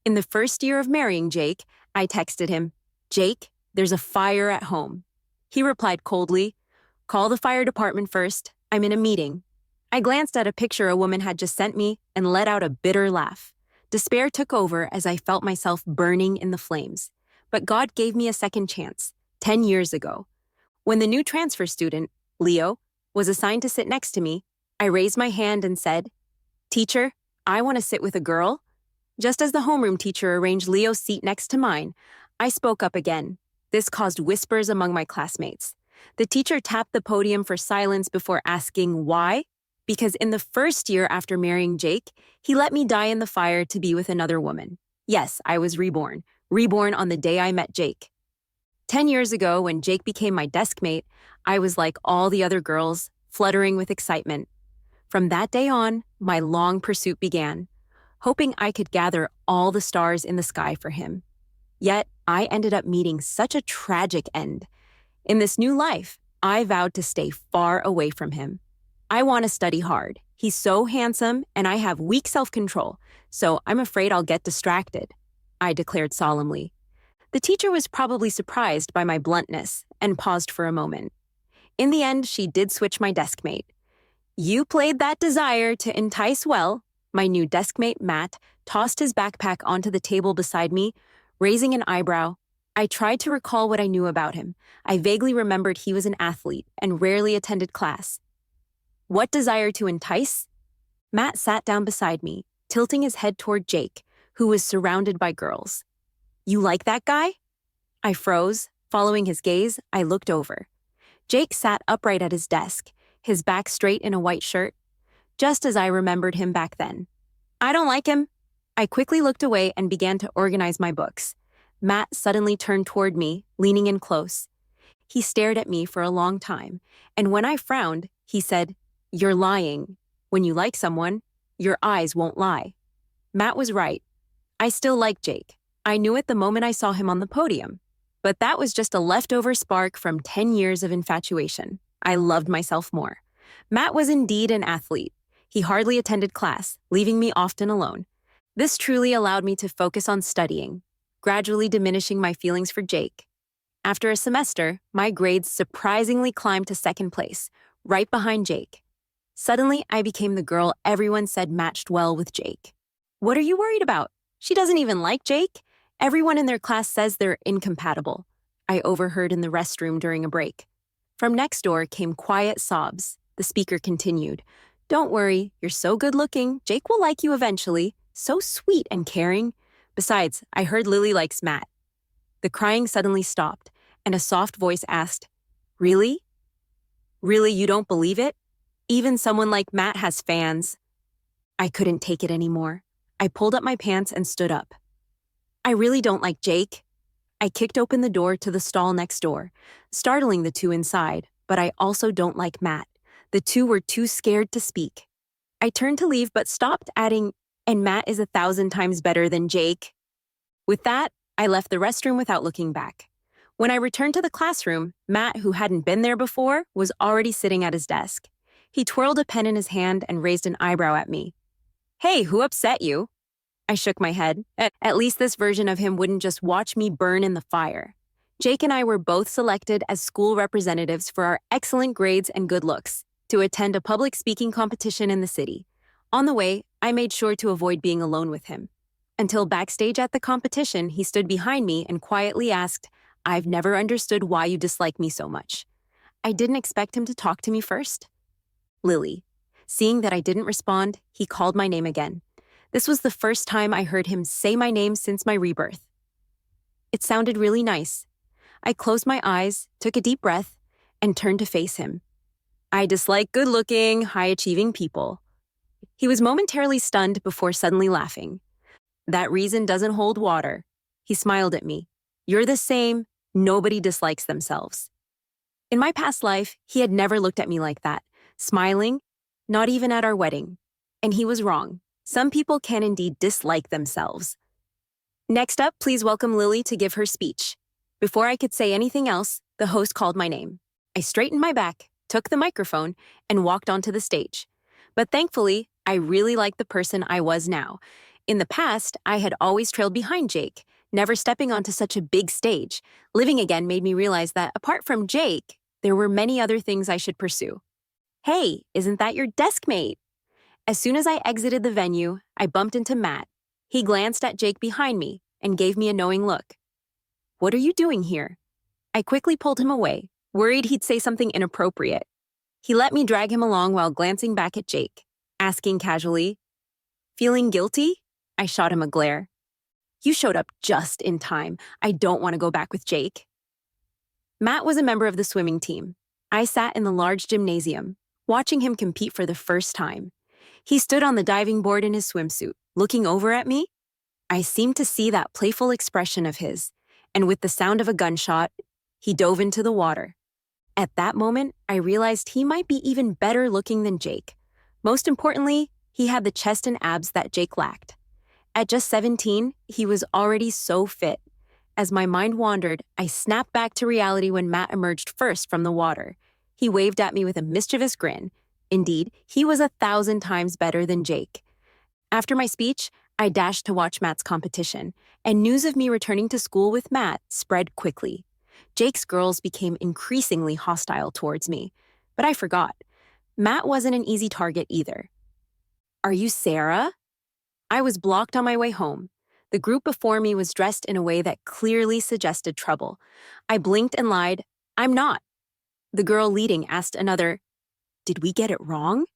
In the first year of marrying Jake, I texted him, "Jake, there's a fire at home." He replied coldly, "Call the fire department first. I'm in a meeting." I glanced at a picture a woman had just sent me and let out a bitter laugh. Despair took over as I felt myself burning in the flames. But God gave me a second chance, 10 years ago. When the new transfer student, Leo, was assigned to sit next to me, I raised my hand and said, "Teacher, I want to sit with a girl." Just as the homeroom teacher arranged Leo's seat next to mine, I spoke up again. This caused whispers among my classmates. The teacher tapped the podium for silence before asking why. Because in the first year after marrying Jake, he let me die in the fire to be with another woman. Yes, I was reborn on the day I met Jake. 10 years ago, when Jake became my desk mate, I was like all the other girls, fluttering with excitement. From that day on, my long pursuit began, hoping I could gather all the stars in the sky for him. Yet, I ended up meeting such a tragic end. In this new life, I vowed to stay far away from him. I want to study hard. He's so handsome, and I have weak self-control, so I'm afraid I'll get distracted, I declared solemnly. The teacher was probably surprised by my bluntness and paused for a moment. In the end, she did switch my deskmate. "You played that desire to entice well." My new deskmate, Matt, tossed his backpack onto the table beside me, raising an eyebrow. I tried to recall what I knew about him. I vaguely remembered he was an athlete and rarely attended class. What desire to entice? Matt sat down beside me, tilting his head toward Jake, who was surrounded by girls. "You like that guy?" I froze. Following his gaze, I looked over. Jake sat upright at his desk, his back straight in a white shirt, just as I remembered him back then. "I don't like him." I quickly looked away and began to organize my books. Matt suddenly turned toward me, leaning in close. He stared at me for a long time, and when I frowned, he said, "You're lying. When you like someone, your eyes won't lie." Matt was right. I still liked Jake. I knew it the moment I saw him on the podium. But that was just a leftover spark from 10 years of infatuation. I loved myself more. Matt was indeed an athlete. He hardly attended class, leaving me often alone. This truly allowed me to focus on studying, gradually diminishing my feelings for Jake. After a semester, my grades surprisingly climbed to second place, right behind Jake. Suddenly, I became the girl everyone said matched well with Jake. "What are you worried about? She doesn't even like Jake. Everyone in their class says they're incompatible," I overheard in the restroom during a break. From next door came quiet sobs. The speaker continued, "Don't worry, you're so good looking. Jake will like you eventually. So sweet and caring. Besides, I heard Lily likes Matt." The crying suddenly stopped, and a soft voice asked, "Really? Really, you don't believe it? Even someone like Matt has fans." I couldn't take it anymore. I pulled up my pants and stood up. "I really don't like Jake." I kicked open the door to the stall next door, startling the two inside, but I also don't like Matt. The two were too scared to speak. I turned to leave but stopped, adding, "And Matt is 1,000 times better than Jake." With that, I left the restroom without looking back. When I returned to the classroom, Matt, who hadn't been there before, was already sitting at his desk. He twirled a pen in his hand and raised an eyebrow at me. "Hey, who upset you?" I shook my head. At least this version of him wouldn't just watch me burn in the fire. Jake and I were both selected as school representatives for our excellent grades and good looks to attend a public speaking competition in the city. On the way, I made sure to avoid being alone with him. Until backstage at the competition, he stood behind me and quietly asked, "I've never understood why you dislike me so much." I didn't expect him to talk to me first. "Lily." Seeing that I didn't respond, he called my name again. This was the first time I heard him say my name since my rebirth. It sounded really nice. I closed my eyes, took a deep breath, and turned to face him. "I dislike good-looking, high-achieving people." He was momentarily stunned before suddenly laughing. "That reason doesn't hold water." He smiled at me. "You're the same. Nobody dislikes themselves." In my past life, he had never looked at me like that, smiling, not even at our wedding. And he was wrong. Some people can indeed dislike themselves. Next up, please welcome Lily to give her speech. Before I could say anything else, the host called my name. I straightened my back, took the microphone, and walked onto the stage. But thankfully, I really liked the person I was now. In the past, I had always trailed behind Jake, never stepping onto such a big stage. Living again made me realize that apart from Jake, there were many other things I should pursue. Hey, isn't that your desk mate? As soon as I exited the venue, I bumped into Matt. He glanced at Jake behind me and gave me a knowing look. What are you doing here? I quickly pulled him away, worried he'd say something inappropriate. He let me drag him along while glancing back at Jake, asking casually, "Feeling guilty?" I shot him a glare. You showed up just in time. I don't want to go back with Jake. Matt was a member of the swimming team. I sat in the large gymnasium, watching him compete for the first time. He stood on the diving board in his swimsuit, looking over at me. I seemed to see that playful expression of his, and with the sound of a gunshot, he dove into the water. At that moment, I realized he might be even better looking than Jake. Most importantly, he had the chest and abs that Jake lacked. At just 17, he was already so fit. As my mind wandered, I snapped back to reality when Matt emerged first from the water. He waved at me with a mischievous grin. Indeed, he was 1,000 times better than Jake. After my speech, I dashed to watch Matt's competition, and news of me returning to school with Matt spread quickly. Jake's girls became increasingly hostile towards me, but I forgot. Matt wasn't an easy target either. Are you Sarah? I was blocked on my way home. The group before me was dressed in a way that clearly suggested trouble. I blinked and lied, I'm not. The girl leading asked another, did we get it wrong?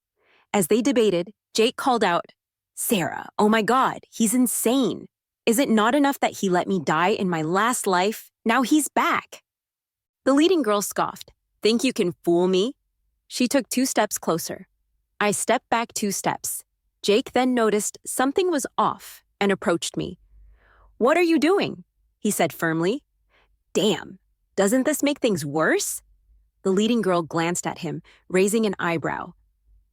As they debated, Jake called out, Sarah, oh my God, he's insane. Is it not enough that he let me die in my last life? Now he's back. The leading girl scoffed. Think you can fool me? She took 2 steps closer. I stepped back 2 steps. Jake then noticed something was off and approached me. What are you doing? He said firmly. Damn, doesn't this make things worse? The leading girl glanced at him, raising an eyebrow.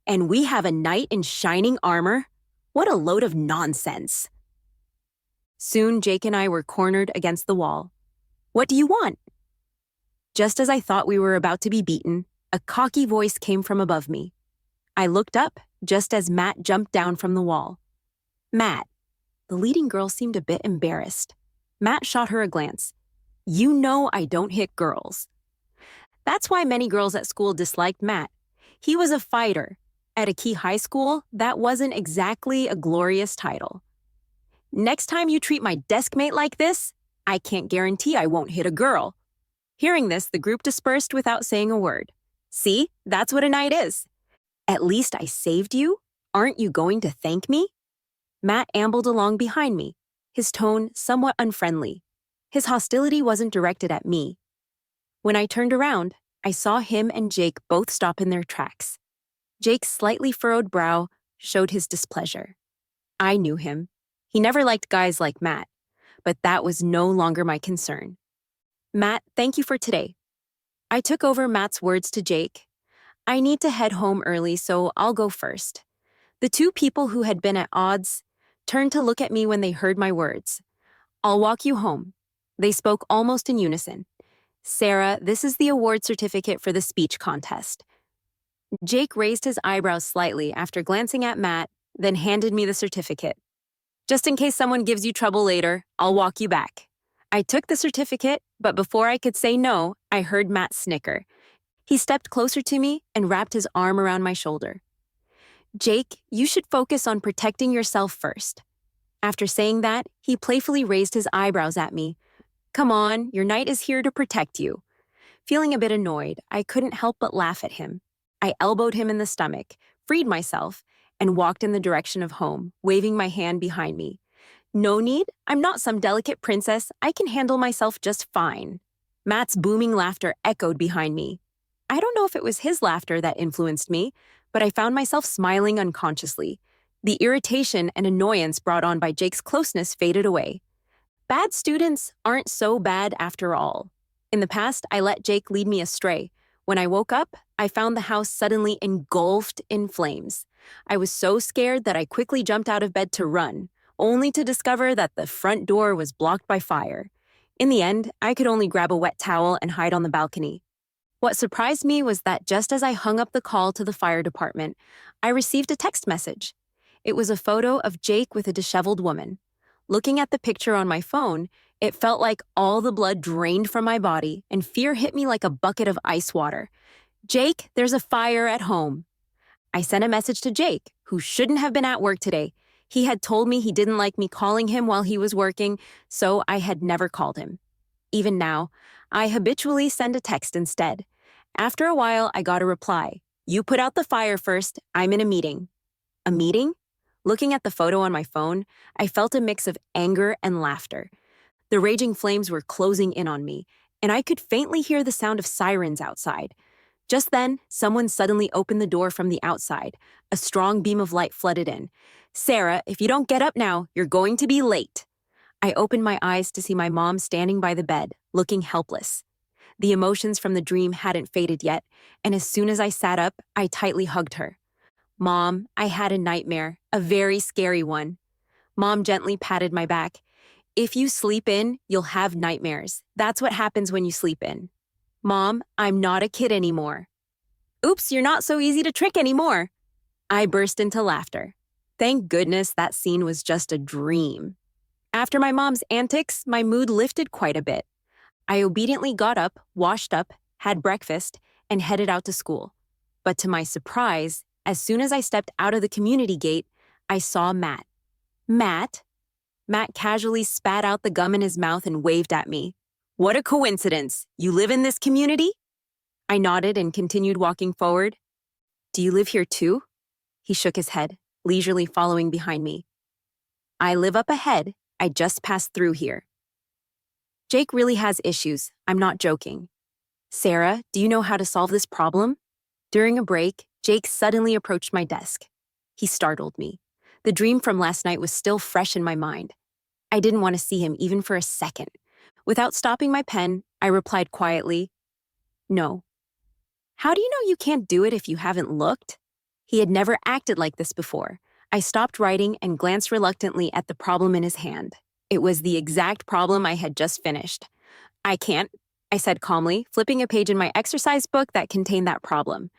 And we have a knight in shining armor? What a load of nonsense. Soon, Jake and I were cornered against the wall. What do you want? Just as I thought we were about to be beaten, a cocky voice came from above me. I looked up just as Matt jumped down from the wall. Matt. The leading girl seemed a bit embarrassed. Matt shot her a glance. You know I don't hit girls. That's why many girls at school disliked Matt. He was a fighter. At a key high school, that wasn't exactly a glorious title. Next time you treat my desk mate like this, I can't guarantee I won't hit a girl. Hearing this, the group dispersed without saying a word. See, that's what a knight is. At least I saved you. Aren't you going to thank me? Matt ambled along behind me, his tone somewhat unfriendly. His hostility wasn't directed at me. When I turned around, I saw him and Jake both stop in their tracks. Jake's slightly furrowed brow showed his displeasure. I knew him. He never liked guys like Matt, but that was no longer my concern. Matt, thank you for today. I took over Matt's words to Jake. I need to head home early, so I'll go first. The 2 people who had been at odds turned to look at me when they heard my words. I'll walk you home. They spoke almost in unison. Sarah, this is the award certificate for the speech contest. Jake raised his eyebrows slightly after glancing at Matt, then handed me the certificate. Just in case someone gives you trouble later, I'll walk you back. I took the certificate, but before I could say no, I heard Matt snicker. He stepped closer to me and wrapped his arm around my shoulder. Jake, you should focus on protecting yourself first. After saying that, he playfully raised his eyebrows at me. Come on, your knight is here to protect you. Feeling a bit annoyed, I couldn't help but laugh at him. I elbowed him in the stomach, freed myself, and walked in the direction of home, waving my hand behind me. No need, I'm not some delicate princess. I can handle myself just fine. Matt's booming laughter echoed behind me. I don't know if it was his laughter that influenced me, but I found myself smiling unconsciously. The irritation and annoyance brought on by Jake's closeness faded away. Bad students aren't so bad after all. In the past, I let Jake lead me astray. When I woke up, I found the house suddenly engulfed in flames. I was so scared that I quickly jumped out of bed to run, only to discover that the front door was blocked by fire. In the end, I could only grab a wet towel and hide on the balcony. What surprised me was that just as I hung up the call to the fire department, I received a text message. It was a photo of Jake with a disheveled woman. Looking at the picture on my phone, it felt like all the blood drained from my body and fear hit me like a bucket of ice water. Jake, there's a fire at home. I sent a message to Jake, who shouldn't have been at work today. He had told me he didn't like me calling him while he was working, so I had never called him. Even now, I habitually send a text instead. After a while, I got a reply. You put out the fire first. I'm in a meeting. A meeting? Looking at the photo on my phone, I felt a mix of anger and laughter. The raging flames were closing in on me, and I could faintly hear the sound of sirens outside. Just then, someone suddenly opened the door from the outside. A strong beam of light flooded in. Sarah, if you don't get up now, you're going to be late. I opened my eyes to see my mom standing by the bed, looking helpless. The emotions from the dream hadn't faded yet, and as soon as I sat up, I tightly hugged her. Mom, I had a nightmare, a very scary one. Mom gently patted my back. If you sleep in, you'll have nightmares. That's what happens when you sleep in. Mom, I'm not a kid anymore. Oops, you're not so easy to trick anymore. I burst into laughter. Thank goodness that scene was just a dream. After my mom's antics, my mood lifted quite a bit. I obediently got up, washed up, had breakfast, and headed out to school. But to my surprise, as soon as I stepped out of the community gate, I saw Matt. Matt? Matt casually spat out the gum in his mouth and waved at me. What a coincidence. You live in this community? I nodded and continued walking forward. Do you live here too? He shook his head, leisurely following behind me. I live up ahead. I just passed through here. Jake really has issues. I'm not joking. Sarah, do you know how to solve this problem? During a break, Jake suddenly approached my desk. He startled me. The dream from last night was still fresh in my mind. I didn't want to see him even for a second. Without stopping my pen, I replied quietly, No. How do you know you can't do it if you haven't looked? He had never acted like this before. I stopped writing and glanced reluctantly at the problem in his hand. It was the exact problem I had just finished. I can't, I said calmly, flipping a page in my exercise book that contained that problem.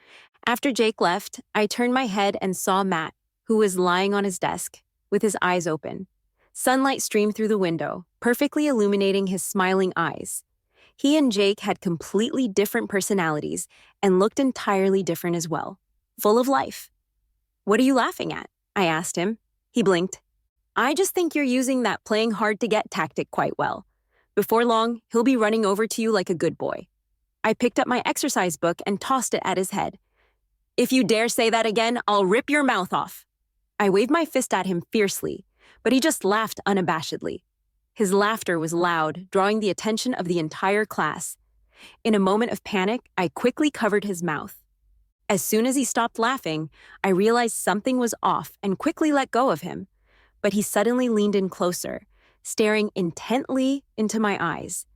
After Jake left, I turned my head and saw Matt, who was lying on his desk, with his eyes open. Sunlight streamed through the window, perfectly illuminating his smiling eyes. He and Jake had completely different personalities and looked entirely different as well, full of life. What are you laughing at? I asked him. He blinked. I just think you're using that playing hard to get tactic quite well. Before long, he'll be running over to you like a good boy. I picked up my exercise book and tossed it at his head. If you dare say that again, I'll rip your mouth off. I waved my fist at him fiercely, but he just laughed unabashedly. His laughter was loud, drawing the attention of the entire class. In a moment of panic, I quickly covered his mouth. As soon as he stopped laughing, I realized something was off and quickly let go of him. But he suddenly leaned in closer, staring intently into my eyes.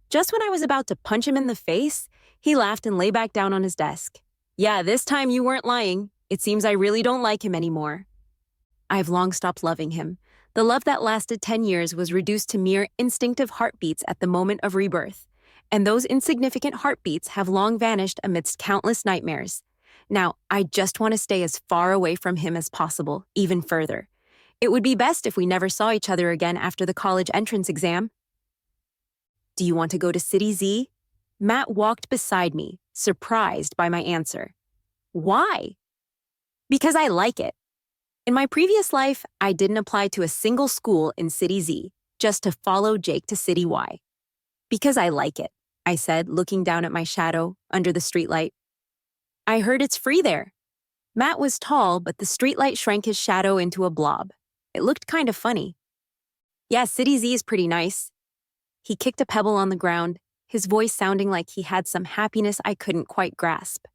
Just when I was about to punch him in the face, he laughed and lay back down on his desk. Yeah, this time you weren't lying. It seems I really don't like him anymore. I've long stopped loving him. The love that lasted 10 years was reduced to mere instinctive heartbeats at the moment of rebirth. And those insignificant heartbeats have long vanished amidst countless nightmares. Now, I just want to stay as far away from him as possible, even further. It would be best if we never saw each other again after the college entrance exam. Do you want to go to City Z? Matt walked beside me, surprised by my answer. Why? Because I like it. In my previous life, I didn't apply to a single school in City Z, just to follow Jake to City Y. Because I like it, I said, looking down at my shadow under the streetlight. I heard it's free there. Matt was tall, but the streetlight shrank his shadow into a blob. It looked kind of funny. Yeah, City Z is pretty nice. He kicked a pebble on the ground, his voice sounding like he had some happiness I couldn't quite grasp.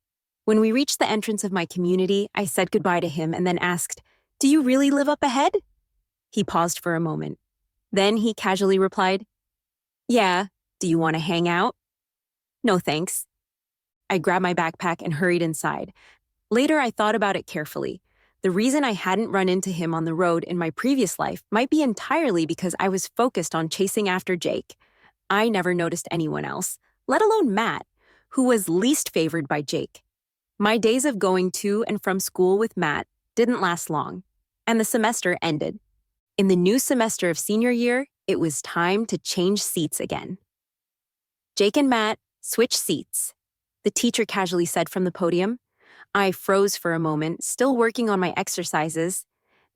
When we reached the entrance of my community, I said goodbye to him and then asked, Do you really live up ahead? He paused for a moment. Then he casually replied, Yeah, do you want to hang out? No thanks. I grabbed my backpack and hurried inside. Later, I thought about it carefully. The reason I hadn't run into him on the road in my previous life might be entirely because I was focused on chasing after Jake. I never noticed anyone else, let alone Matt, who was least favored by Jake. My days of going to and from school with Matt didn't last long. and the semester ended. In the new semester of senior year, it was time to change seats again. Jake and Matt switched seats, the teacher casually said from the podium. I froze for a moment, still working on my exercises.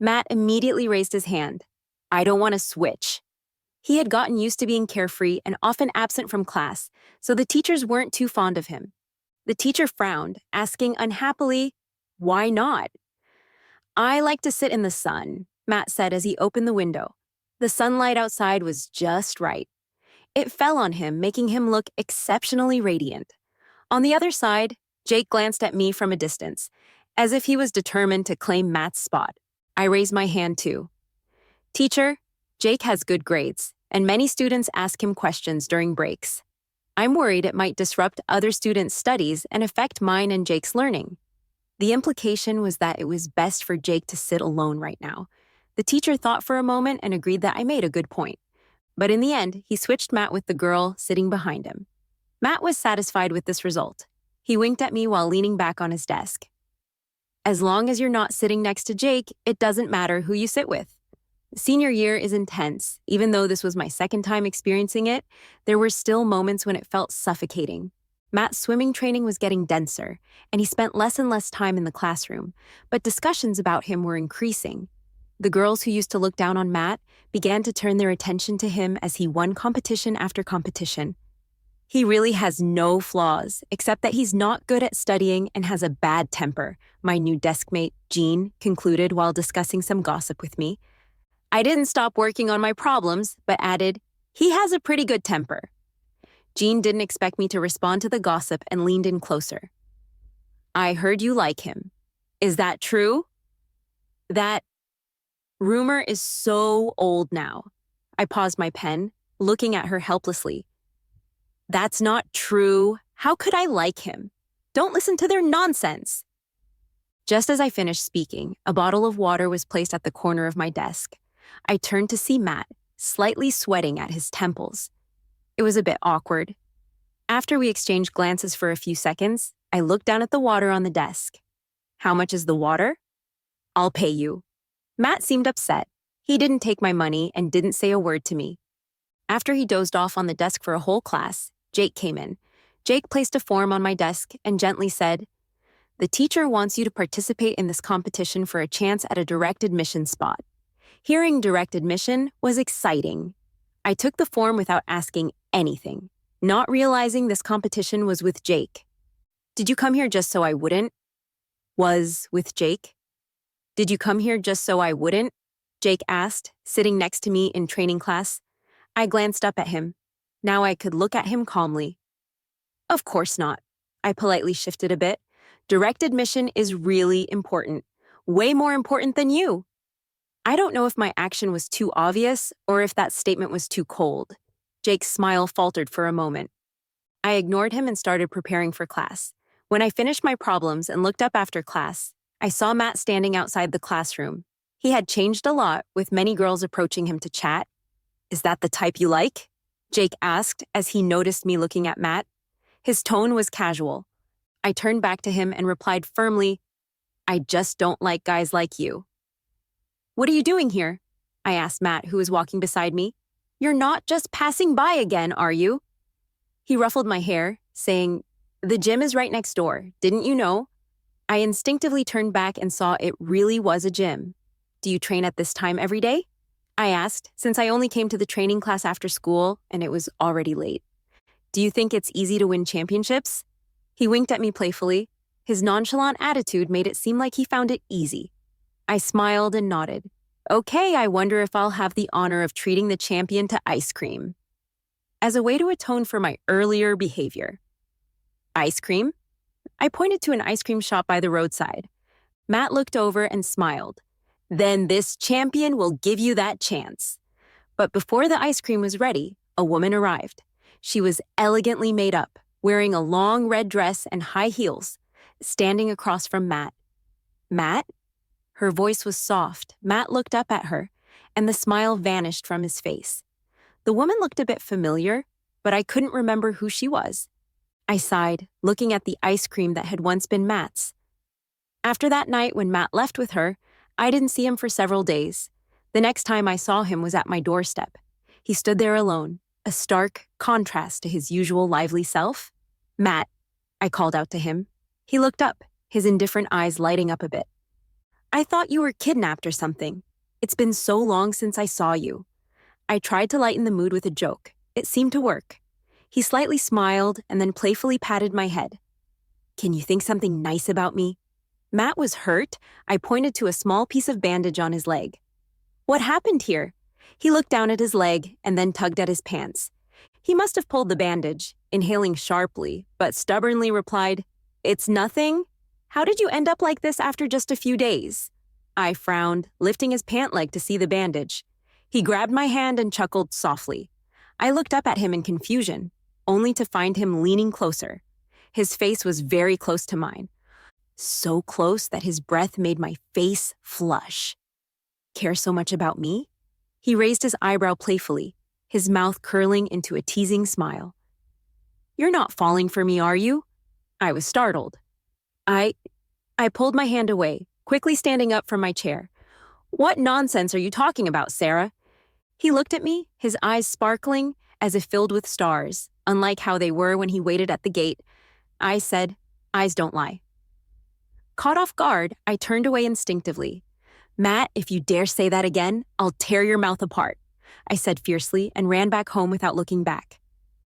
Matt immediately raised his hand. I don't want to switch. He had gotten used to being carefree and often absent from class, so the teachers weren't too fond of him. The teacher frowned, asking unhappily, "Why not?" I like to sit in the sun, Matt said as he opened the window. The sunlight outside was just right. It fell on him, making him look exceptionally radiant. On the other side, Jake glanced at me from a distance, as if he was determined to claim Matt's spot. I raised my hand too. Teacher, Jake has good grades, and many students ask him questions during breaks. I'm worried it might disrupt other students' studies and affect mine and Jake's learning. The implication was that it was best for Jake to sit alone right now. The teacher thought for a moment and agreed that I made a good point. But in the end, he switched Matt with the girl sitting behind him. Matt was satisfied with this result. He winked at me while leaning back on his desk. As long as you're not sitting next to Jake, it doesn't matter who you sit with. Senior year is intense. Even though this was my second time experiencing it, there were still moments when it felt suffocating. Matt's swimming training was getting denser, and he spent less and less time in the classroom, but discussions about him were increasing. The girls who used to look down on Matt began to turn their attention to him as he won competition after competition. He really has no flaws, except that he's not good at studying and has a bad temper, my new deskmate, Jean, concluded while discussing some gossip with me. I didn't stop working on my problems, but added, he has a pretty good temper. Jean didn't expect me to respond to the gossip and leaned in closer. I heard you like him. Is that true? That rumor is so old now. I paused my pen, looking at her helplessly. That's not true. How could I like him? Don't listen to their nonsense. Just as I finished speaking, a bottle of water was placed at the corner of my desk. I turned to see Matt, slightly sweating at his temples. It was a bit awkward. After we exchanged glances for a few seconds, I looked down at the water on the desk. How much is the water? I'll pay you. Matt seemed upset. He didn't take my money and didn't say a word to me. After he dozed off on the desk for a whole class, Jake came in. Jake placed a form on my desk and gently said, "The teacher wants you to participate in this competition for a chance at a direct admission spot." Hearing direct admission was exciting. I took the form without asking anything, not realizing this competition was with Jake. Did you come here just so I wouldn't? Was with Jake. Did you come here just so I wouldn't? Jake asked, sitting next to me in training class. I glanced up at him. Now I could look at him calmly. Of course not. I politely shifted a bit. Direct admission is really important. Way more important than you. I don't know if my action was too obvious or if that statement was too cold. Jake's smile faltered for a moment. I ignored him and started preparing for class. When I finished my problems and looked up after class, I saw Matt standing outside the classroom. He had changed a lot, with many girls approaching him to chat. Is that the type you like? Jake asked as he noticed me looking at Matt. His tone was casual. I turned back to him and replied firmly, I just don't like guys like you. What are you doing here? I asked Matt, who was walking beside me. You're not just passing by again, are you? He ruffled my hair, saying, The gym is right next door, didn't you know? I instinctively turned back and saw it really was a gym. Do you train at this time every day? I asked, since I only came to the training class after school and it was already late. Do you think it's easy to win championships? He winked at me playfully. His nonchalant attitude made it seem like he found it easy. I smiled and nodded. Okay, I wonder if I'll have the honor of treating the champion to ice cream. As a way to atone for my earlier behavior. Ice cream? I pointed to an ice cream shop by the roadside. Matt looked over and smiled. Then this champion will give you that chance. But before the ice cream was ready, a woman arrived. She was elegantly made up, wearing a long red dress and high heels, standing across from Matt. Matt? Her voice was soft. Matt looked up at her, and the smile vanished from his face. The woman looked a bit familiar, but I couldn't remember who she was. I sighed, looking at the ice cream that had once been Matt's. After that night when Matt left with her, I didn't see him for several days. The next time I saw him was at my doorstep. He stood there alone, a stark contrast to his usual lively self. "Matt," I called out to him. He looked up, his indifferent eyes lighting up a bit. "I thought you were kidnapped or something. It's been so long since I saw you." I tried to lighten the mood with a joke. It seemed to work. He slightly smiled and then playfully patted my head. "Can you think something nice about me?" Matt was hurt. I pointed to a small piece of bandage on his leg. "What happened here?" He looked down at his leg and then tugged at his pants. He must have pulled the bandage, inhaling sharply, but stubbornly replied, "It's nothing. How did you end up like this after just a few days?" I frowned, lifting his pant leg to see the bandage. He grabbed my hand and chuckled softly. I looked up at him in confusion, only to find him leaning closer. His face was very close to mine, so close that his breath made my face flush. "Care so much about me?" He raised his eyebrow playfully, his mouth curling into a teasing smile. "You're not falling for me, are you?" I was startled. I pulled my hand away, quickly standing up from my chair. "What nonsense are you talking about, Sarah?" He looked at me, his eyes sparkling, as if filled with stars, unlike how they were when he waited at the gate. I said, "Eyes don't lie." Caught off guard, I turned away instinctively. "Matt, if you dare say that again, I'll tear your mouth apart," I said fiercely and ran back home without looking back.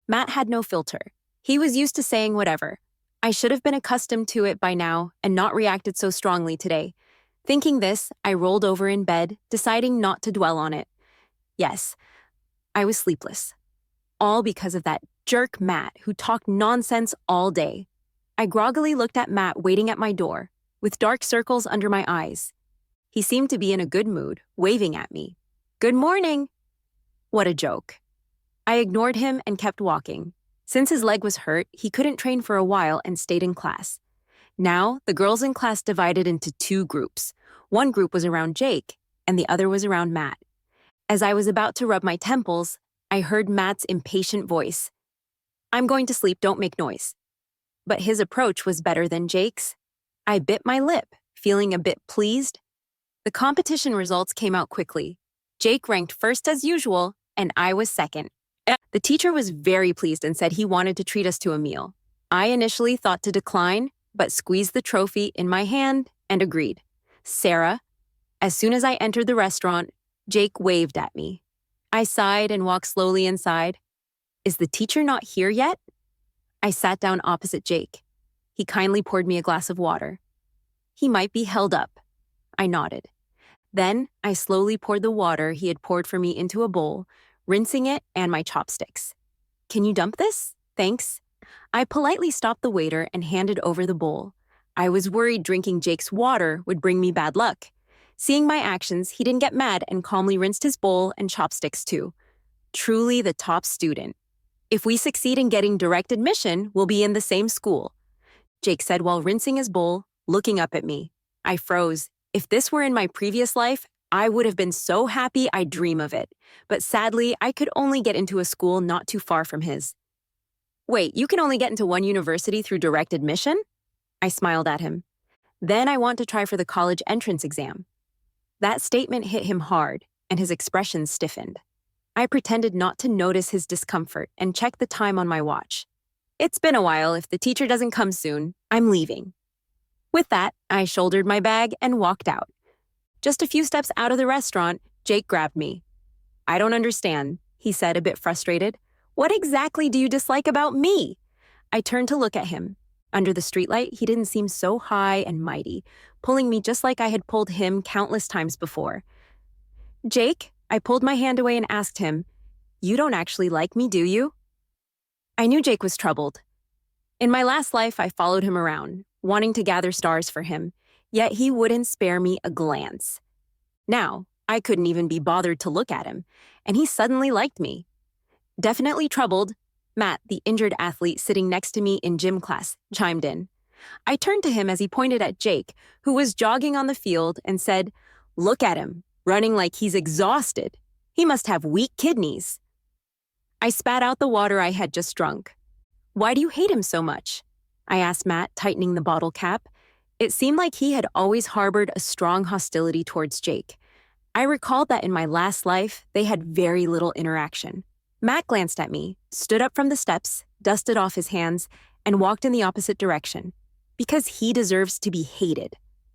Matt had no filter. He was used to saying whatever. I should have been accustomed to it by now and not reacted so strongly today. Thinking this, I rolled over in bed, deciding not to dwell on it. Yes, I was sleepless. All because of that jerk Matt who talked nonsense all day. I groggily looked at Matt waiting at my door, with dark circles under my eyes. He seemed to be in a good mood, waving at me. "Good morning." What a joke. I ignored him and kept walking. Since his leg was hurt, he couldn't train for a while and stayed in class. Now, the girls in class divided into two groups. One group was around Jake, and the other was around Matt. As I was about to rub my temples, I heard Matt's impatient voice. "I'm going to sleep, don't make noise." But his approach was better than Jake's. I bit my lip, feeling a bit pleased. The competition results came out quickly. Jake ranked first as usual, and I was second. The teacher was very pleased and said he wanted to treat us to a meal. I initially thought to decline, but squeezed the trophy in my hand and agreed. "Sarah." As soon as I entered the restaurant, Jake waved at me. I sighed and walked slowly inside. Is the teacher not here yet? I sat down opposite Jake. He kindly poured me a glass of water. "He might be held up." I nodded. Then I slowly poured the water he had poured for me into a bowl, rinsing it and my chopsticks. "Can you dump this? Thanks." I politely stopped the waiter and handed over the bowl. I was worried drinking Jake's water would bring me bad luck. Seeing my actions, he didn't get mad and calmly rinsed his bowl and chopsticks too. Truly the top student. "If we succeed in getting direct admission, we'll be in the same school," Jake said while rinsing his bowl, looking up at me. I froze. If this were in my previous life, I would have been so happy I'd dream of it. But sadly, I could only get into a school not too far from his. "Wait, you can only get into one university through direct admission?" I smiled at him. "Then I want to try for the college entrance exam." That statement hit him hard, and his expression stiffened. I pretended not to notice his discomfort and checked the time on my watch. "It's been a while. If the teacher doesn't come soon, I'm leaving." With that, I shouldered my bag and walked out. Just a few steps out of the restaurant, Jake grabbed me. "I don't understand," he said, a bit frustrated. "What exactly do you dislike about me?" I turned to look at him. Under the streetlight, he didn't seem so high and mighty, pulling me just like I had pulled him countless times before. "Jake," I pulled my hand away and asked him, "You don't actually like me, do you?" I knew Jake was troubled. In my last life, I followed him around, wanting to gather stars for him, yet he wouldn't spare me a glance. Now, I couldn't even be bothered to look at him, and he suddenly liked me. Definitely troubled, Matt, the injured athlete sitting next to me in gym class, chimed in. I turned to him as he pointed at Jake, who was jogging on the field, and said, "Look at him, running like he's exhausted. He must have weak kidneys." I spat out the water I had just drunk. "Why do you hate him so much?" I asked Matt, tightening the bottle cap. It seemed like he had always harbored a strong hostility towards Jake. I recalled that in my last life, they had very little interaction. Matt glanced at me, stood up from the steps, dusted off his hands, and walked in the opposite direction. Because he deserves to be hated.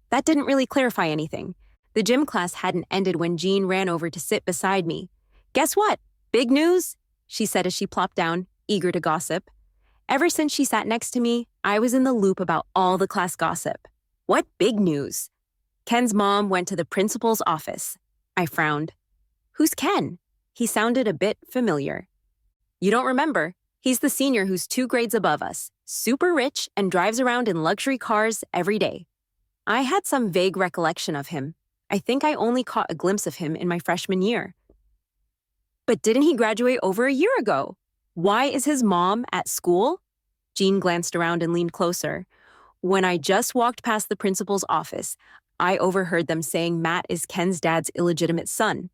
That didn't really clarify anything. The gym class hadn't ended when Jean ran over to sit beside me. "Guess what? Big news," she said as she plopped down, eager to gossip. Ever since she sat next to me, I was in the loop about all the class gossip. What big news? Ken's mom went to the principal's office. I frowned. Who's Ken? He sounded a bit familiar. You don't remember? He's the senior who's 2 grades above us, super rich, and drives around in luxury cars every day. I had some vague recollection of him. I think I only caught a glimpse of him in my freshman year. But didn't he graduate over a year ago? Why is his mom at school? Jean glanced around and leaned closer. When I just walked past the principal's office, I overheard them saying Matt is Ken's dad's illegitimate son.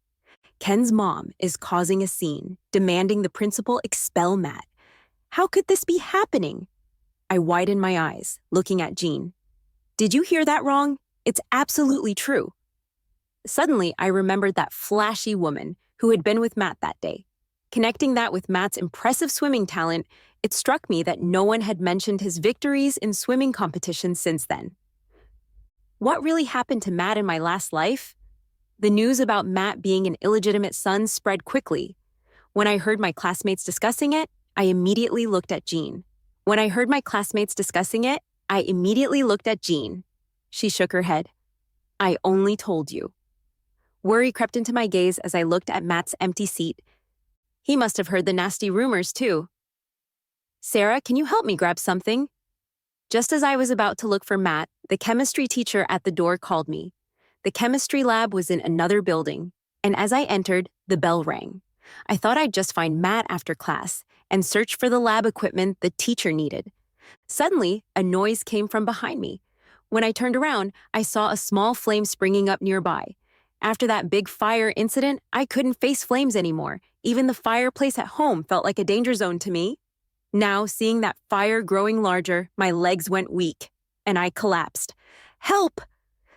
Ken's mom is causing a scene, demanding the principal expel Matt. How could this be happening? I widened my eyes, looking at Jean. Did you hear that wrong? It's absolutely true. Suddenly, I remembered that flashy woman who had been with Matt that day. Connecting that with Matt's impressive swimming talent, it struck me that no one had mentioned his victories in swimming competitions since then. What really happened to Matt in my last life? The news about Matt being an illegitimate son spread quickly. When I heard my classmates discussing it, I immediately looked at Jean. She shook her head. I only told you. Worry crept into my gaze as I looked at Matt's empty seat. He must have heard the nasty rumors, too. Sarah, can you help me grab something? Just as I was about to look for Matt, the chemistry teacher at the door called me. The chemistry lab was in another building, and as I entered, the bell rang. I thought I'd just find Matt after class and search for the lab equipment the teacher needed. Suddenly, a noise came from behind me. When I turned around, I saw a small flame springing up nearby. After that big fire incident, I couldn't face flames anymore. Even the fireplace at home felt like a danger zone to me. Now, seeing that fire growing larger, my legs went weak, and I collapsed. Help!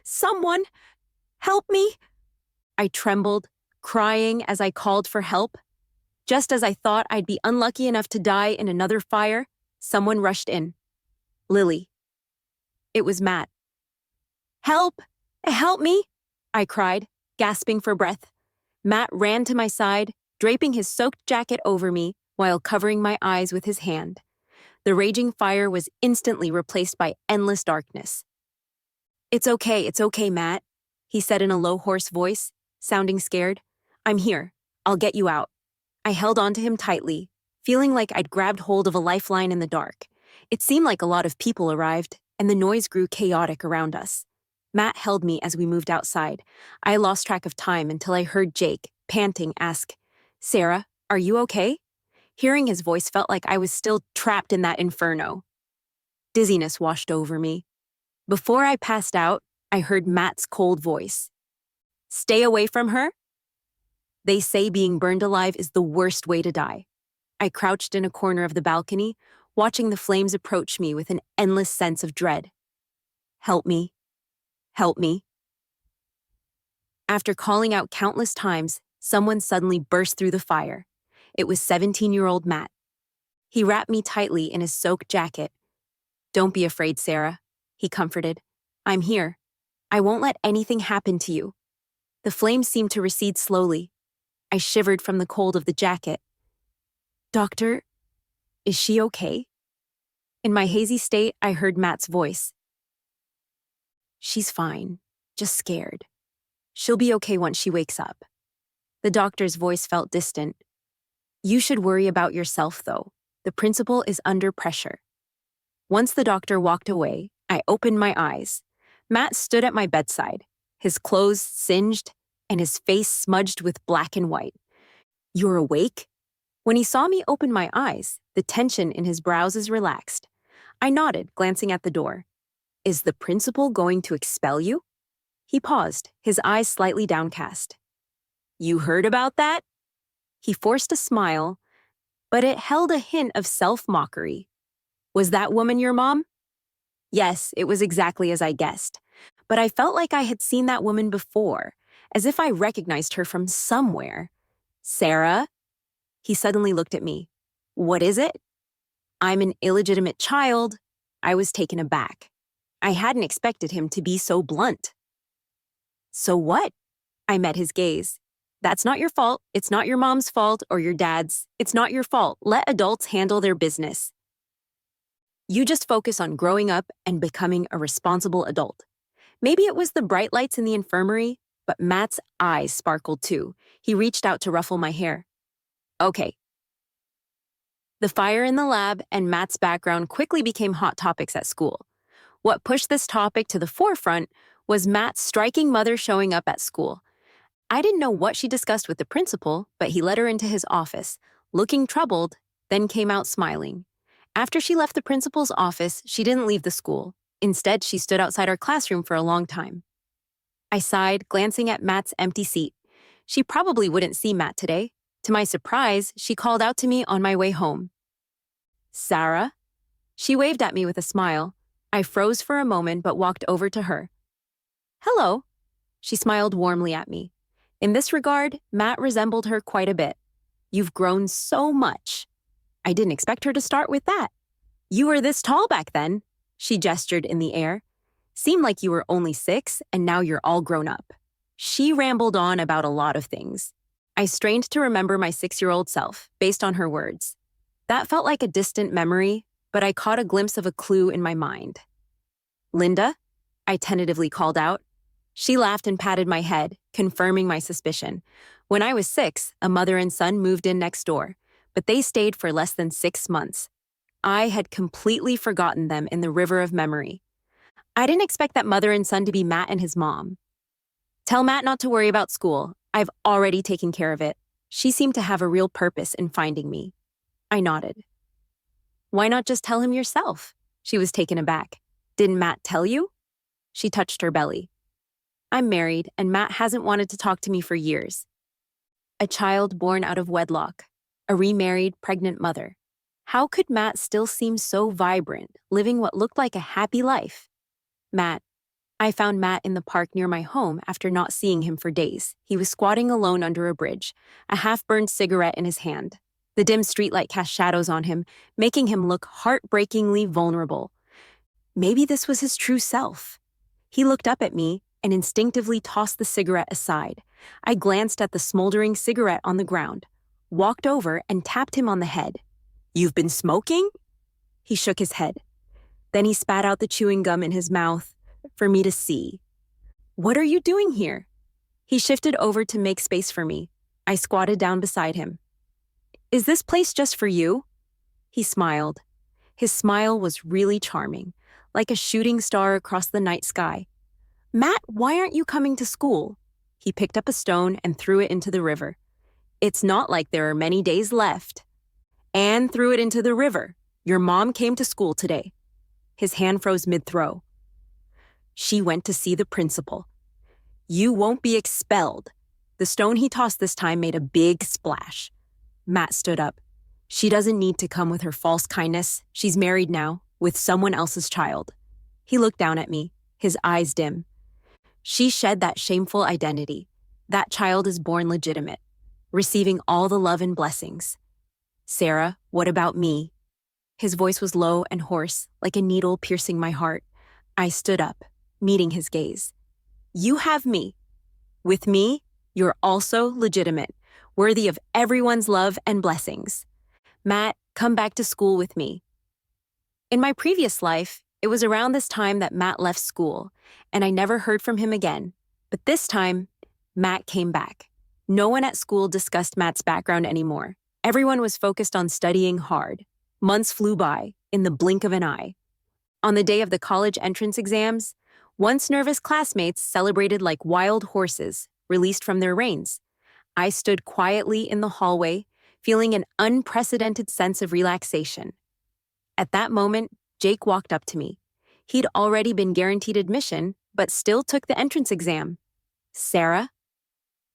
Someone! Help me! I trembled, crying as I called for help. Just as I thought I'd be unlucky enough to die in another fire, someone rushed in. Lily. It was Matt. Help! Help me! I cried, gasping for breath. Matt ran to my side, draping his soaked jacket over me while covering my eyes with his hand. The raging fire was instantly replaced by endless darkness. It's okay, Matt, he said in a low, hoarse voice, sounding scared. I'm here. I'll get you out. I held onto him tightly, feeling like I'd grabbed hold of a lifeline in the dark. It seemed like a lot of people arrived, and the noise grew chaotic around us. Matt held me as we moved outside. I lost track of time until I heard Jake, panting, ask, Sarah, are you okay? Hearing his voice felt like I was still trapped in that inferno. Dizziness washed over me. Before I passed out, I heard Matt's cold voice. Stay away from her? They say being burned alive is the worst way to die. I crouched in a corner of the balcony, watching the flames approach me with an endless sense of dread. Help me. Help me. After calling out countless times, someone suddenly burst through the fire. It was 17-year-old Matt. He wrapped me tightly in his soaked jacket. Don't be afraid, Sarah, he comforted. I'm here. I won't let anything happen to you. The flames seemed to recede slowly. I shivered from the cold of the jacket. Doctor, is she okay? In my hazy state, I heard Matt's voice. She's fine, just scared. She'll be okay once she wakes up. The doctor's voice felt distant. You should worry about yourself, though. The principal is under pressure. Once the doctor walked away, I opened my eyes. Matt stood at my bedside, his clothes singed and his face smudged with black and white. You're awake? When he saw me open my eyes, the tension in his brows relaxed. I nodded, glancing at the door. Is the principal going to expel you? He paused, his eyes slightly downcast. You heard about that? He forced a smile, but it held a hint of self-mockery. Was that woman your mom? Yes, it was exactly as I guessed. But I felt like I had seen that woman before, as if I recognized her from somewhere. Sarah? He suddenly looked at me. What is it? I'm an illegitimate child. I was taken aback. I hadn't expected him to be so blunt. So what? I met his gaze. That's not your fault. It's not your mom's fault or your dad's. It's not your fault. Let adults handle their business. You just focus on growing up and becoming a responsible adult. Maybe it was the bright lights in the infirmary, but Matt's eyes sparkled too. He reached out to ruffle my hair. Okay. The fire in the lab and Matt's background quickly became hot topics at school. What pushed this topic to the forefront was Matt's striking mother showing up at school. I didn't know what she discussed with the principal, but he led her into his office, looking troubled, then came out smiling. After she left the principal's office, she didn't leave the school. Instead, she stood outside our classroom for a long time. I sighed, glancing at Matt's empty seat. She probably wouldn't see Matt today. To my surprise, she called out to me on my way home. Sarah? She waved at me with a smile. I froze for a moment but walked over to her. Hello. She smiled warmly at me. In this regard, Matt resembled her quite a bit. You've grown so much. I didn't expect her to start with that. You were this tall back then, she gestured in the air. Seemed like you were only 6 and now you're all grown up. She rambled on about a lot of things. I strained to remember my 6-year-old self, based on her words. That felt like a distant memory, but I caught a glimpse of a clue in my mind. Linda? I tentatively called out. She laughed and patted my head, confirming my suspicion. When I was 6, a mother and son moved in next door, but they stayed for less than 6 months. I had completely forgotten them in the river of memory. I didn't expect that mother and son to be Matt and his mom. Tell Matt not to worry about school. I've already taken care of it. She seemed to have a real purpose in finding me. I nodded. Why not just tell him yourself? She was taken aback. Didn't Matt tell you? She touched her belly. I'm married, and Matt hasn't wanted to talk to me for years. A child born out of wedlock. A remarried, pregnant mother. How could Matt still seem so vibrant, living what looked like a happy life? Matt. I found Matt in the park near my home after not seeing him for days. He was squatting alone under a bridge, a half-burned cigarette in his hand. The dim streetlight cast shadows on him, making him look heartbreakingly vulnerable. Maybe this was his true self. He looked up at me and instinctively tossed the cigarette aside. I glanced at the smoldering cigarette on the ground, walked over and tapped him on the head. You've been smoking? He shook his head. Then he spat out the chewing gum in his mouth for me to see. What are you doing here? He shifted over to make space for me. I squatted down beside him. Is this place just for you? He smiled. His smile was really charming, like a shooting star across the night sky. Matt, why aren't you coming to school? He picked up a stone and threw it into the river. It's not like there are many days left. Anne threw it into the river. Your mom came to school today. His hand froze mid-throw. She went to see the principal. You won't be expelled. The stone he tossed this time made a big splash. Matt stood up. She doesn't need to come with her false kindness. She's married now, with someone else's child. He looked down at me, his eyes dim. She shed that shameful identity. That child is born legitimate, receiving all the love and blessings. Sarah, what about me? His voice was low and hoarse, like a needle piercing my heart. I stood up, meeting his gaze. You have me. With me, you're also legitimate, worthy of everyone's love and blessings. Matt, come back to school with me. In my previous life, it was around this time that Matt left school, and I never heard from him again. But this time, Matt came back. No one at school discussed Matt's background anymore. Everyone was focused on studying hard. Months flew by, in the blink of an eye. On the day of the college entrance exams, once nervous classmates celebrated like wild horses, released from their reins. I stood quietly in the hallway, feeling an unprecedented sense of relaxation. At that moment, Jake walked up to me. He'd already been guaranteed admission, but still took the entrance exam. Sarah?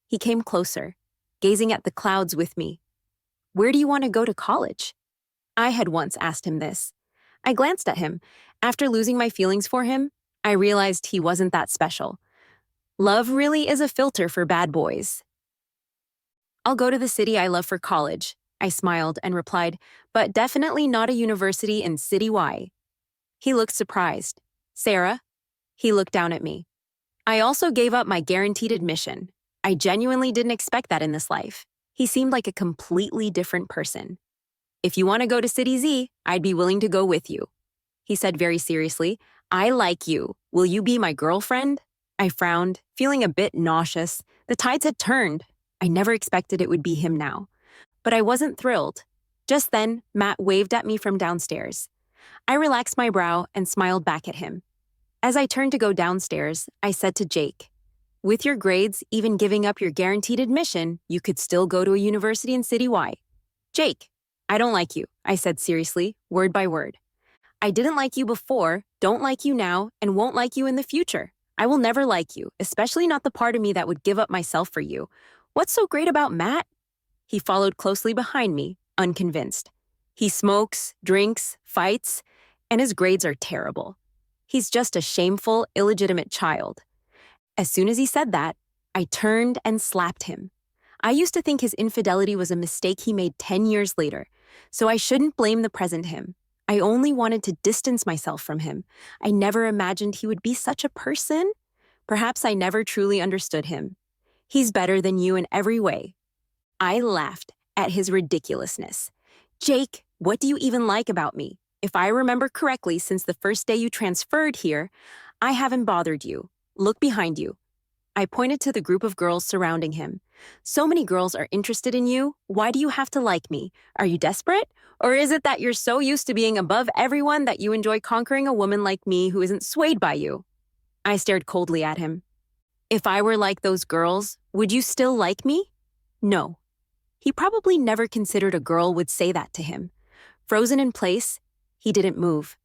He came closer, gazing at the clouds with me. Where do you want to go to college? I had once asked him this. I glanced at him, After losing my feelings for him, I realized he wasn't that special. Love really is a filter for bad boys. I'll go to the city I love for college, I smiled and replied, but definitely not a university in City Y. He looked surprised. Sarah? He looked down at me. I also gave up my guaranteed admission. I genuinely didn't expect that in this life. He seemed like a completely different person. If you want to go to City Z, I'd be willing to go with you. He said very seriously, I like you. Will you be my girlfriend? I frowned, feeling a bit nauseous. The tides had turned. I never expected it would be him now. But I wasn't thrilled. Just then, Matt waved at me from downstairs. I relaxed my brow and smiled back at him. As I turned to go downstairs, I said to Jake, with your grades, even giving up your guaranteed admission, you could still go to a university in City Y. Jake, I don't like you, I said seriously, word by word. I didn't like you before, don't like you now, and won't like you in the future. I will never like you, especially not the part of me that would give up myself for you. What's so great about Matt? He followed closely behind me, unconvinced. He smokes, drinks, fights, and his grades are terrible. He's just a shameful, illegitimate child. As soon as he said that, I turned and slapped him. I used to think his infidelity was a mistake he made 10 years later, so I shouldn't blame the present him. I only wanted to distance myself from him. I never imagined he would be such a person. Perhaps I never truly understood him. He's better than you in every way. I laughed at his ridiculousness. Jake, what do you even like about me? If I remember correctly, since the first day you transferred here, I haven't bothered you. Look behind you. I pointed to the group of girls surrounding him. So many girls are interested in you. Why do you have to like me? Are you desperate? Or is it that you're so used to being above everyone that you enjoy conquering a woman like me who isn't swayed by you? I stared coldly at him. If I were like those girls, would you still like me? No. He probably never considered a girl would say that to him. Frozen in place, he didn't move.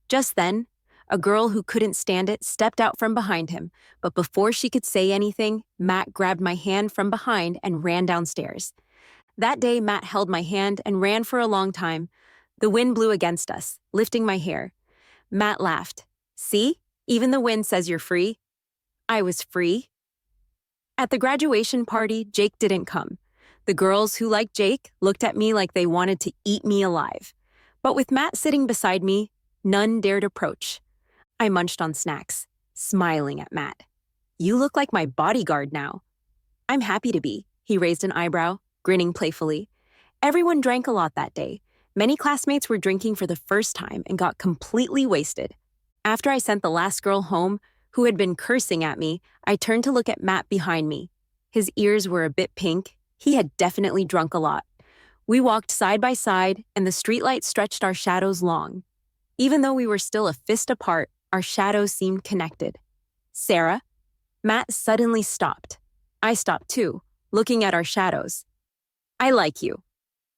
Just then, a girl who couldn't stand it stepped out from behind him, but before she could say anything, Matt grabbed my hand from behind and ran downstairs. That day, Matt held my hand and ran for a long time. The wind blew against us, lifting my hair. Matt laughed. See? Even the wind says you're free. I was free. At the graduation party, Jake didn't come. The girls who liked Jake looked at me like they wanted to eat me alive. But with Matt sitting beside me, none dared approach. I munched on snacks, smiling at Matt. You look like my bodyguard now. I'm happy to be, he raised an eyebrow, grinning playfully. Everyone drank a lot that day. Many classmates were drinking for the first time and got completely wasted. After I sent the last girl home, who had been cursing at me, I turned to look at Matt behind me. His ears were a bit pink. He had definitely drunk a lot. We walked side by side, and the streetlight stretched our shadows long. Even though we were still a fist apart, our shadows seemed connected. Sarah? Matt suddenly stopped. I stopped too, looking at our shadows. I like you.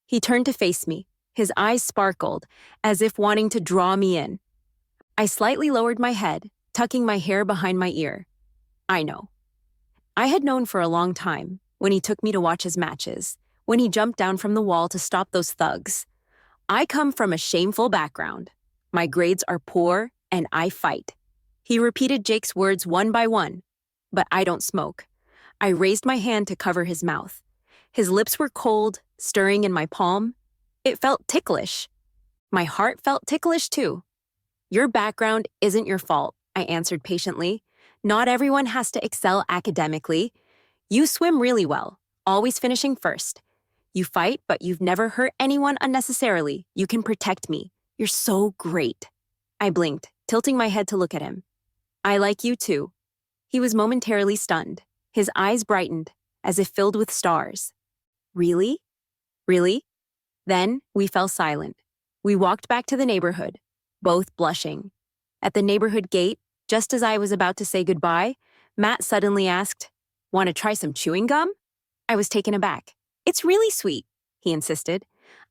He turned to face me. His eyes sparkled, as if wanting to draw me in. I slightly lowered my head, tucking my hair behind my ear. I know. I had known for a long time, when he took me to watch his matches, when he jumped down from the wall to stop those thugs. I come from a shameful background. My grades are poor, and I fight. He repeated Jake's words one by one. But I don't smoke. I raised my hand to cover his mouth. His lips were cold, stirring in my palm. It felt ticklish. My heart felt ticklish too. Your background isn't your fault, I answered patiently. Not everyone has to excel academically. You swim really well, always finishing first. You fight, but you've never hurt anyone unnecessarily. You can protect me. You're so great. I blinked, tilting my head to look at him. I like you too. He was momentarily stunned. His eyes brightened, as if filled with stars. Really? Really? Then we fell silent. We walked back to the neighborhood, both blushing. At the neighborhood gate, just as I was about to say goodbye, Matt suddenly asked, "Want to try some chewing gum?" I was taken aback. "It's really sweet," he insisted.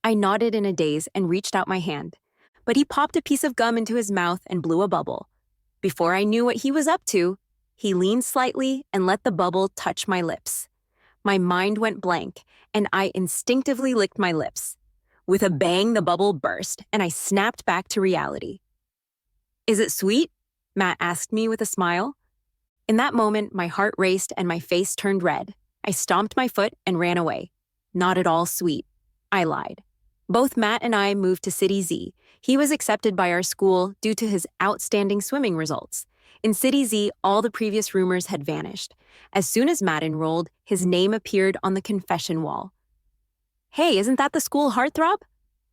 I nodded in a daze and reached out my hand. But he popped a piece of gum into his mouth and blew a bubble. Before I knew what he was up to, he leaned slightly and let the bubble touch my lips. My mind went blank, and I instinctively licked my lips. With a bang, the bubble burst, and I snapped back to reality. Is it sweet? Matt asked me with a smile. In that moment, my heart raced and my face turned red. I stomped my foot and ran away. Not at all sweet. I lied. Both Matt and I moved to City Z. He was accepted by our school due to his outstanding swimming results. In City Z, all the previous rumors had vanished. As soon as Matt enrolled, his name appeared on the confession wall. Hey, isn't that the school heartthrob?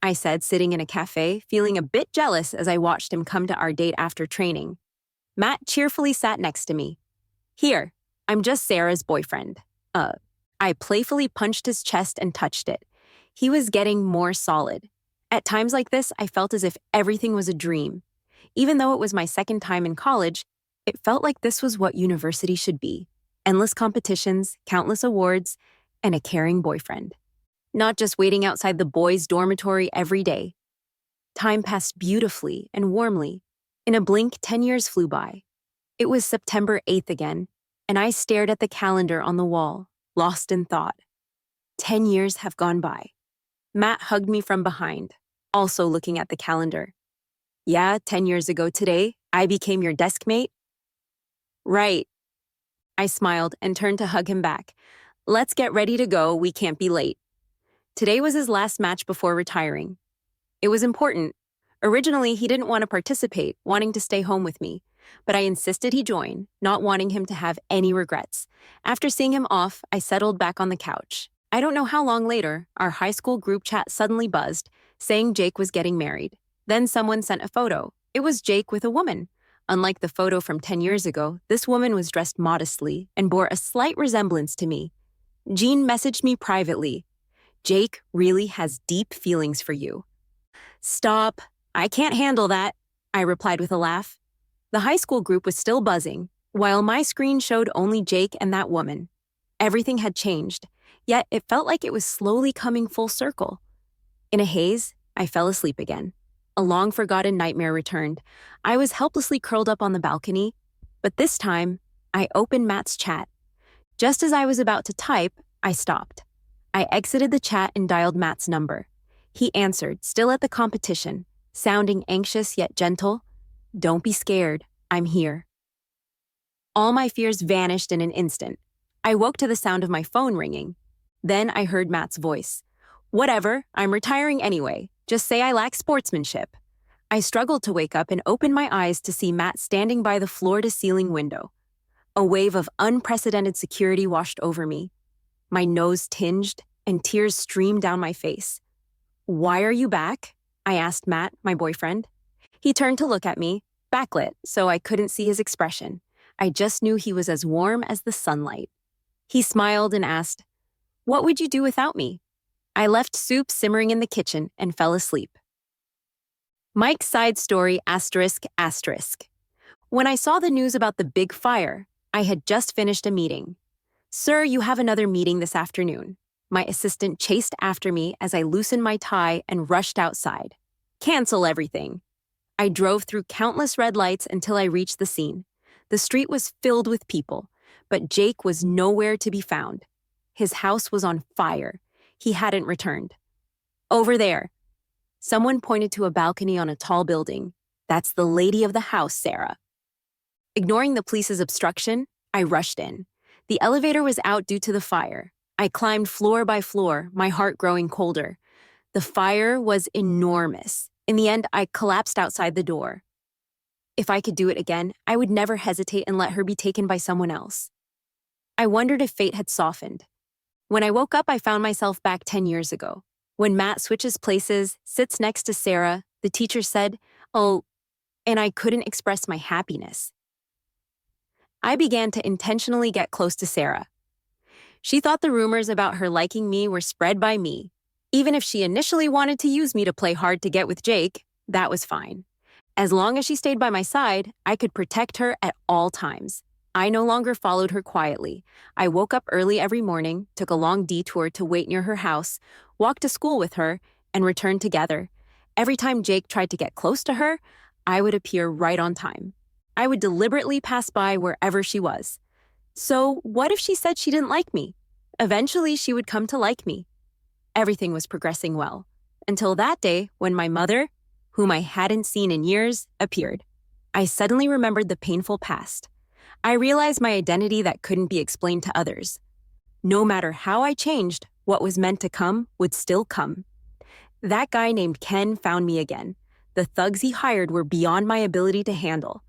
I said, sitting in a cafe, feeling a bit jealous as I watched him come to our date after training. Matt cheerfully sat next to me. Here, I'm just Sarah's boyfriend. I playfully punched his chest and touched it. He was getting more solid. At times like this, I felt as if everything was a dream. Even though it was my second time in college, it felt like this was what university should be. Endless competitions, countless awards, and a caring boyfriend. Not just waiting outside the boys' dormitory every day. Time passed beautifully and warmly. In a blink, 10 years flew by. It was September 8th again, and I stared at the calendar on the wall, lost in thought. 10 years have gone by. Matt hugged me from behind, also looking at the calendar. Yeah, 10 years ago today, I became your desk mate? Right. I smiled and turned to hug him back. Let's get ready to go, we can't be late. Today was his last match before retiring. It was important. Originally, he didn't want to participate, wanting to stay home with me. But I insisted he join, not wanting him to have any regrets. After seeing him off, I settled back on the couch. I don't know how long later, our high school group chat suddenly buzzed, saying Jake was getting married. Then someone sent a photo. It was Jake with a woman. Unlike the photo from 10 years ago, this woman was dressed modestly and bore a slight resemblance to me. Jean messaged me privately. Jake really has deep feelings for you. Stop. I can't handle that, I replied with a laugh. The high school group was still buzzing, while my screen showed only Jake and that woman. Everything had changed, yet it felt like it was slowly coming full circle. In a haze, I fell asleep again. A long-forgotten nightmare returned. I was helplessly curled up on the balcony, but this time, I opened Matt's chat. Just as I was about to type, I stopped. I exited the chat and dialed Matt's number. He answered, still at the competition, sounding anxious yet gentle. Don't be scared, I'm here. All my fears vanished in an instant. I woke to the sound of my phone ringing. Then I heard Matt's voice. Whatever, I'm retiring anyway. Just say I lack sportsmanship. I struggled to wake up and opened my eyes to see Matt standing by the floor-to-ceiling window. A wave of unprecedented security washed over me. My nose tinged and tears streamed down my face. Why are you back? I asked Matt, my boyfriend. He turned to look at me, backlit, so I couldn't see his expression. I just knew he was as warm as the sunlight. He smiled and asked, What would you do without me? I left soup simmering in the kitchen and fell asleep. Mike's side story ***. When I saw the news about the big fire, I had just finished a meeting. Sir, you have another meeting this afternoon. My assistant chased after me as I loosened my tie and rushed outside. Cancel everything. I drove through countless red lights until I reached the scene. The street was filled with people, but Jake was nowhere to be found. His house was on fire. He hadn't returned. Over there. Someone pointed to a balcony on a tall building. That's the lady of the house, Sarah. Ignoring the police's obstruction, I rushed in. The elevator was out due to the fire. I climbed floor by floor, my heart growing colder. The fire was enormous. In the end, I collapsed outside the door. If I could do it again, I would never hesitate and let her be taken by someone else. I wondered if fate had softened. When I woke up, I found myself back 10 years ago. When Matt switches places, sits next to Sarah, the teacher said, "Oh," and I couldn't express my happiness. I began to intentionally get close to Sarah. She thought the rumors about her liking me were spread by me. Even if she initially wanted to use me to play hard to get with Jake, that was fine. As long as she stayed by my side, I could protect her at all times. I no longer followed her quietly. I woke up early every morning, took a long detour to wait near her house, walked to school with her, and returned together. Every time Jake tried to get close to her, I would appear right on time. I would deliberately pass by wherever she was. So what if she said she didn't like me? Eventually, she would come to like me. Everything was progressing well, until that day when my mother, whom I hadn't seen in years, appeared. I suddenly remembered the painful past. I realized my identity that couldn't be explained to others. No matter how I changed, what was meant to come would still come. That guy named Ken found me again. The thugs he hired were beyond my ability to handle.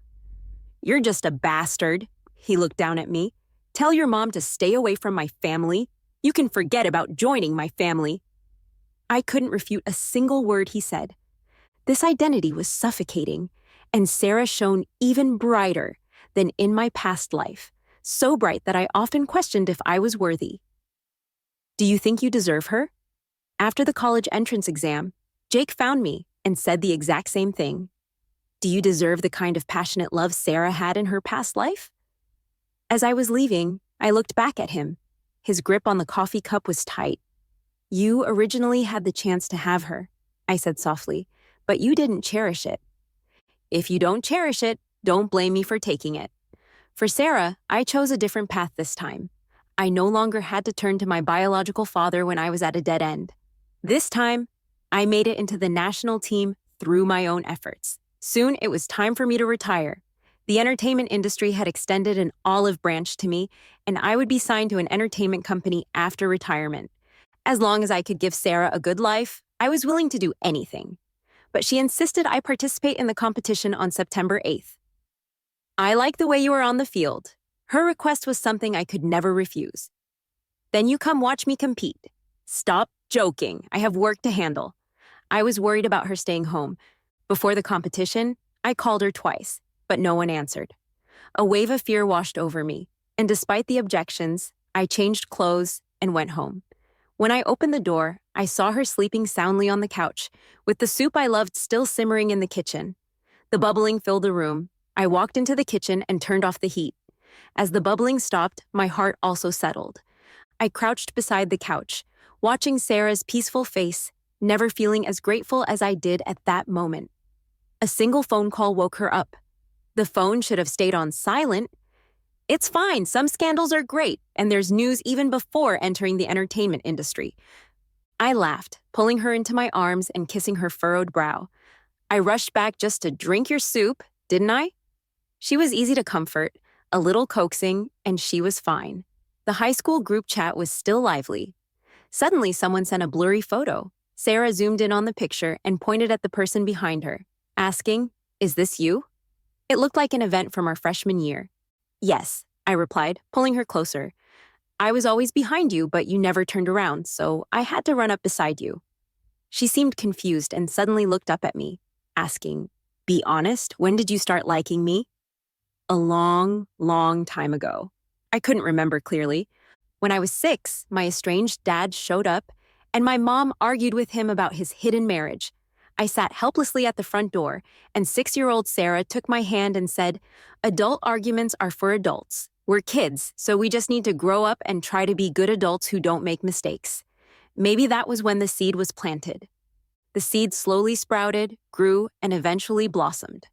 "You're just a bastard," he looked down at me. "Tell your mom to stay away from my family. You can forget about joining my family." I couldn't refute a single word he said. This identity was suffocating, and Sarah shone even brighter than in my past life, so bright that I often questioned if I was worthy. Do you think you deserve her? After the college entrance exam, Jake found me and said the exact same thing. Do you deserve the kind of passionate love Sarah had in her past life? As I was leaving, I looked back at him. His grip on the coffee cup was tight. "You originally had the chance to have her," I said softly, "but you didn't cherish it. If you don't cherish it, don't blame me for taking it." For Sarah, I chose a different path this time. I no longer had to turn to my biological father when I was at a dead end. This time, I made it into the national team through my own efforts. Soon, it was time for me to retire. The entertainment industry had extended an olive branch to me, and I would be signed to an entertainment company after retirement. As long as I could give Sarah a good life, I was willing to do anything. But she insisted I participate in the competition on September 8th. "I like the way you are on the field." Her request was something I could never refuse. "Then you come watch me compete." "Stop joking. I have work to handle." I was worried about her staying home. Before the competition, I called her twice, but no one answered. A wave of fear washed over me, and despite the objections, I changed clothes and went home. When I opened the door, I saw her sleeping soundly on the couch, with the soup I loved still simmering in the kitchen. The bubbling filled the room. I walked into the kitchen and turned off the heat. As the bubbling stopped, my heart also settled. I crouched beside the couch, watching Sarah's peaceful face, never feeling as grateful as I did at that moment. A single phone call woke her up. The phone should have stayed on silent. It's fine, some scandals are great, and there's news even before entering the entertainment industry. I laughed, pulling her into my arms and kissing her furrowed brow. "I rushed back just to drink your soup, didn't I?" She was easy to comfort, a little coaxing, and she was fine. The high school group chat was still lively. Suddenly, someone sent a blurry photo. Sarah zoomed in on the picture and pointed at the person behind her, asking, "Is this you?" It looked like an event from our freshman year. "Yes," I replied, pulling her closer. "I was always behind you, but you never turned around, so I had to run up beside you." She seemed confused and suddenly looked up at me, asking, "Be honest, when did you start liking me?" "A long, long time ago." I couldn't remember clearly. When I was 6, my estranged dad showed up, and my mom argued with him about his hidden marriage. I sat helplessly at the front door, and 6-year-old Sarah took my hand and said, "Adult arguments are for adults. We're kids, so we just need to grow up and try to be good adults who don't make mistakes." Maybe that was when the seed was planted. The seed slowly sprouted, grew, and eventually blossomed.